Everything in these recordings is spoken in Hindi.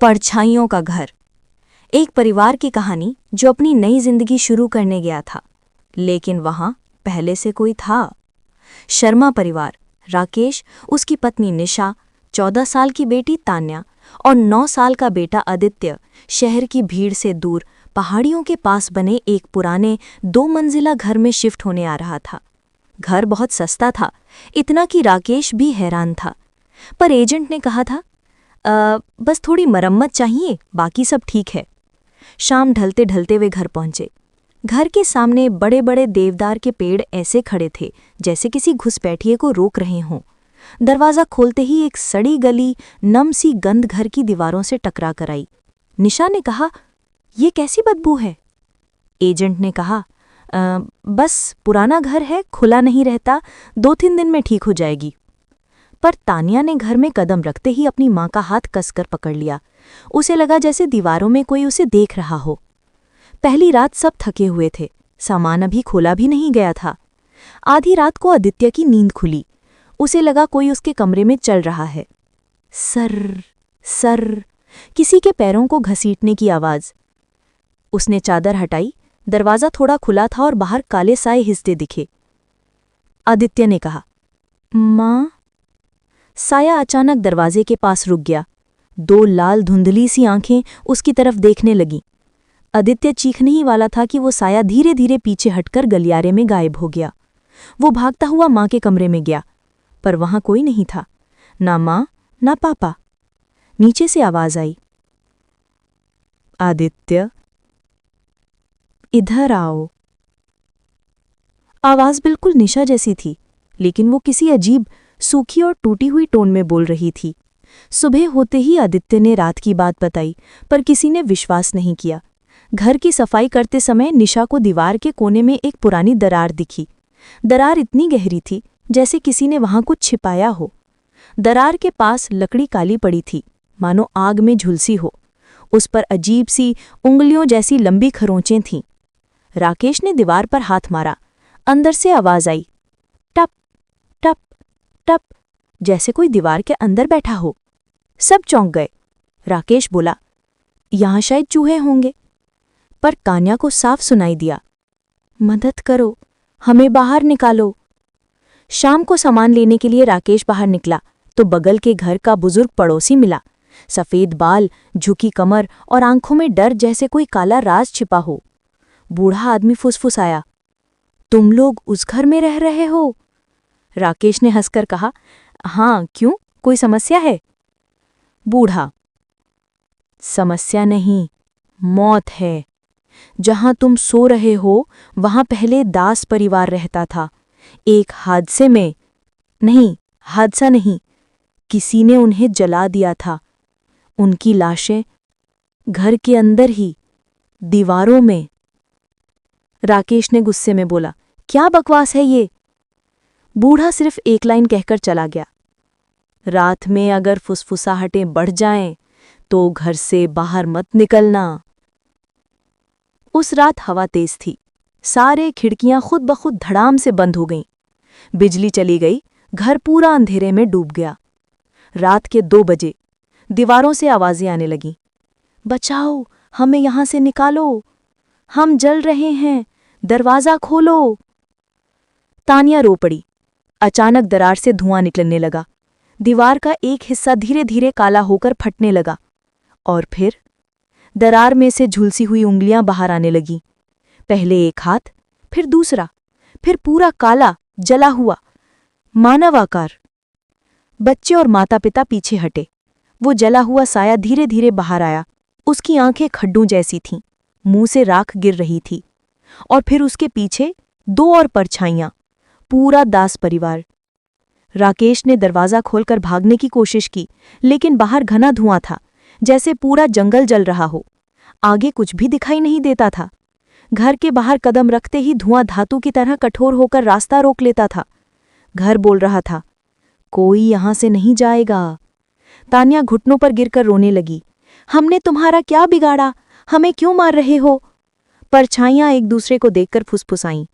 परछाइयों का घर। एक परिवार की कहानी जो अपनी नई जिंदगी शुरू करने गया था, लेकिन वहां पहले से कोई था। शर्मा परिवार। राकेश, उसकी पत्नी निशा, 14 साल की बेटी तान्या और 9 साल का बेटा आदित्य शहर की भीड़ से दूर पहाड़ियों के पास बने एक पुराने 2 मंजिला घर में शिफ्ट होने आ रहा था। घर बहुत सस्ता था, इतना कि राकेश भी हैरान था। पर एजेंट ने कहा था, बस थोड़ी मरम्मत चाहिए, बाकी सब ठीक है। शाम ढलते ढलते वे घर पहुंचे। घर के सामने बड़े बड़े देवदार के पेड़ ऐसे खड़े थे जैसे किसी घुसपैठिए को रोक रहे हों। दरवाज़ा खोलते ही एक सड़ी गली नम सी गंध घर की दीवारों से टकरा कर आई। निशा ने कहा, ये कैसी बदबू है? एजेंट ने कहा, बस पुराना घर है, खुला नहीं रहता, 2-3 दिन में ठीक हो जाएगी। पर तान्या ने घर में कदम रखते ही अपनी माँ का हाथ कसकर पकड़ लिया। उसे लगा जैसे दीवारों में कोई उसे देख रहा हो। पहली रात सब थके हुए थे, सामान अभी खोला भी नहीं गया था। आधी रात को आदित्य की नींद खुली। उसे लगा कोई उसके कमरे में चल रहा है। सर सर, किसी के पैरों को घसीटने की आवाज। उसने चादर हटाई। दरवाज़ा थोड़ा खुला था और बाहर काले साए हिस्से दिखे। आदित्य ने कहा, माँ। साया अचानक दरवाजे के पास रुक गया। 2 लाल धुंधली सी आंखें उसकी तरफ देखने लगीं। आदित्य चीखने ही वाला था कि वो साया धीरे धीरे पीछे हटकर गलियारे में गायब हो गया। वो भागता हुआ माँ के कमरे में गया, पर वहां कोई नहीं था, ना माँ ना पापा। नीचे से आवाज आई, आदित्य, इधर आओ। आवाज बिल्कुल निशा जैसी थी, लेकिन वो किसी अजीब सूखी और टूटी हुई टोन में बोल रही थी। सुबह होते ही आदित्य ने रात की बात बताई, पर किसी ने विश्वास नहीं किया। घर की सफाई करते समय निशा को दीवार के कोने में एक पुरानी दरार दिखी। दरार इतनी गहरी थी जैसे किसी ने वहां कुछ छिपाया हो। दरार के पास लकड़ी काली पड़ी थी, मानो आग में झुलसी हो। उस पर अजीब सी उंगलियों जैसी लंबी खरोंचें थीं। राकेश ने दीवार पर हाथ मारा। अंदर से आवाज आई, टप टप टप, जैसे कोई दीवार के अंदर बैठा हो। सब चौंक गए। राकेश बोला, यहां शायद चूहे होंगे। पर तान्या को साफ सुनाई दिया, मदद करो, हमें बाहर निकालो। शाम को सामान लेने के लिए राकेश बाहर निकला तो बगल के घर का बुजुर्ग पड़ोसी मिला। सफेद बाल, झुकी कमर और आंखों में डर जैसे कोई काला राज छिपा हो। बूढ़ा आदमी फुसफुसाया, तुम लोग उस घर में रह रहे हो? राकेश ने हंसकर कहा, हाँ, क्यों, कोई समस्या है? बूढ़ा, समस्या नहीं, मौत है। जहां तुम सो रहे हो वहां पहले दास परिवार रहता था। एक हादसे में, नहीं, हादसा नहीं, किसी ने उन्हें जला दिया था। उनकी लाशें घर के अंदर ही, दीवारों में। राकेश ने गुस्से में बोला, क्या बकवास है ये? बूढ़ा सिर्फ एक लाइन कहकर चला गया, रात में अगर फुसफुसाहटें बढ़ जाएं तो घर से बाहर मत निकलना। उस रात हवा तेज थी। सारे खिड़कियां खुद ब खुद धड़ाम से बंद हो गईं। बिजली चली गई, घर पूरा अंधेरे में डूब गया। रात के 2 बजे दीवारों से आवाजें आने लगीं, बचाओ, हमें यहां से निकालो, हम जल रहे हैं, दरवाजा खोलो। तान्या रो पड़ी। अचानक दरार से धुआं निकलने लगा। दीवार का एक हिस्सा धीरे धीरे काला होकर फटने लगा और फिर दरार में से झुलसी हुई उंगलियां बाहर आने लगीं। पहले एक हाथ, फिर दूसरा, फिर पूरा काला जला हुआ मानव आकार। बच्चे और माता पिता पीछे हटे। वो जला हुआ साया धीरे धीरे बाहर आया। उसकी आंखें खड्डू जैसी थीं, मुंह से राख गिर रही थी। और फिर उसके पीछे 2 और परछाइयां, पूरा दास परिवार। राकेश ने दरवाजा खोलकर भागने की कोशिश की, लेकिन बाहर घना धुआं था, जैसे पूरा जंगल जल रहा हो। आगे कुछ भी दिखाई नहीं देता था। घर के बाहर कदम रखते ही धुआं धातु की तरह कठोर होकर रास्ता रोक लेता था। घर बोल रहा था, कोई यहां से नहीं जाएगा। तान्या घुटनों पर गिरकर रोने लगी, हमने तुम्हारा क्या बिगाड़ा, हमें क्यों मार रहे हो? परछाइयां एक दूसरे को देखकर फुसफुसाईं,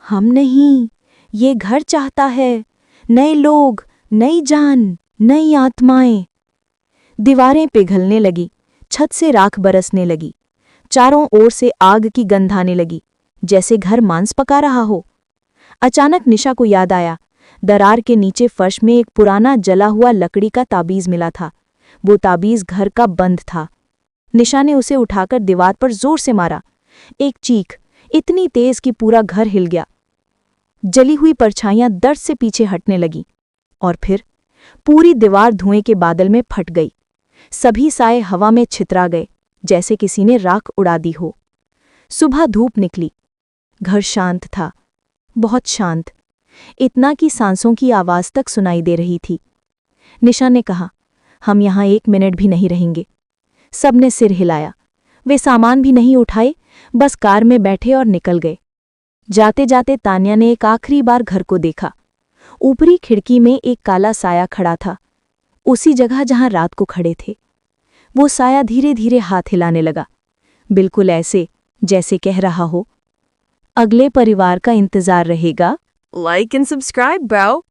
हम नहीं, ये घर चाहता है, नए लोग, नई जान, नई आत्माएं। दीवारें पिघलने लगी, छत से राख बरसने लगी, चारों ओर से आग की गंध आने लगी, जैसे घर मांस पका रहा हो। अचानक निशा को याद आया, दरार के नीचे फर्श में एक पुराना जला हुआ लकड़ी का ताबीज मिला था। वो ताबीज घर का बंद था। निशा ने उसे उठाकर दीवार पर जोर से मारा। एक चीख इतनी तेज कि पूरा घर हिल गया। जली हुई परछाइयां दर्द से पीछे हटने लगी और फिर पूरी दीवार धुएं के बादल में फट गई। सभी साए हवा में छितरा गए, जैसे किसी ने राख उड़ा दी हो। सुबह धूप निकली। घर शांत था, बहुत शांत, इतना कि सांसों की आवाज तक सुनाई दे रही थी। निशा ने कहा, हम यहां 1 मिनट भी नहीं रहेंगे। सबने सिर हिलाया। वे सामान भी नहीं उठाए, बस कार में बैठे और निकल गए। जाते जाते तान्या ने एक आखिरी बार घर को देखा। ऊपरी खिड़की में एक काला साया खड़ा था, उसी जगह जहां रात को खड़े थे। वो साया धीरे धीरे हाथ हिलाने लगा, बिल्कुल ऐसे जैसे कह रहा हो, अगले परिवार का इंतजार रहेगा। Like and subscribe, bro.